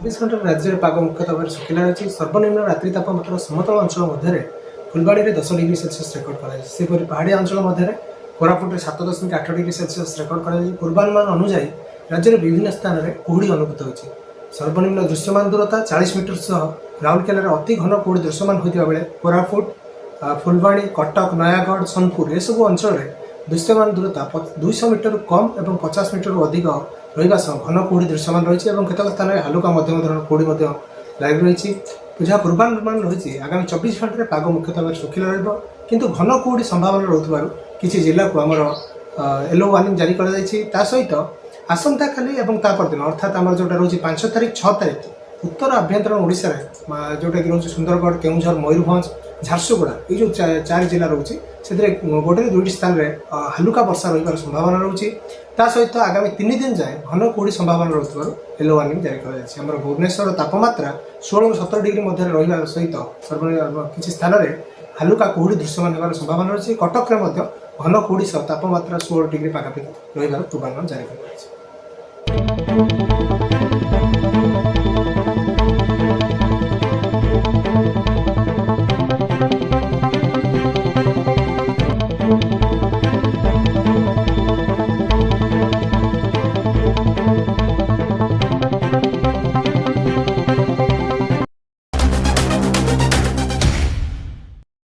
24 घंटा राज्य में पाग मुख्यतः भाव शुखिला रही। सर्वनिम्न रात्रि तापमात्रा समतल अंचल मध्य फुलबाणी में 10 डिग्री सेल्सियस रेकर्ड कर पहाड़िया अंचल मध्य कोरापुट 7.8 डिग्री सेल्सियस रेकर्ड कर पूर्वानुमान अनुजाई राज्य में विभिन्न स्थान में कुहुड़ी अनुभूत होती। सर्वनिम्न दृश्यमान दूरता 40 मीटर सह राउरकेला अति घन कुहुड़ी दृश्यमान होता बेले कोरापुट फुलबाणी कटक नयागढ़ सोनपुर एसबू अंचल दृश्यमान दूरता 200 मीटर कम और 50 मीटर अधिक रहा घन कुहुड़ी दृश्यमान रही है। केतक स्थान में हालुका मध्यम धरण कुहुड़ी लग रही। जहाँ पूर्वानुमान रही आगामी 24 घंटे पाग मुख्यतः भाव शुखिला रु घन कुहुड़ी संभावना रोकवर किसी जिला को आमर येलो वार्निंग जारी कर सहित आसंता काली और तापरदिन अर्थात आम जोटा रोज 5 तारीख 6 तारीख उत्तर आभ्यंतरण ओडिशा जोटा कि रोज सुंदरगढ़ केउझर मयूरभंज झारसुगुड़ा ये जो 4 जिला रोचे से गोटे 2टी स्थान में हालुका वर्षा रही संभावना रोचे। सहित आगामी 3 दिन जाए घन कुहुड़ी संभावना रोकवर येलो वार्निंग जारी कर भुवनेश्वर तापमात्रा 16-17 डिग्री मध्य रहा सहित सर्वनिम्न किसी स्थान में हालुका कुहुड़ी दृश्यमान होगार संभावना रही। कटक में घन कुहुड़ी सह तापमात्रा 16 डिग्री पाखापाखि रही पूर्वानुमान जारी कर।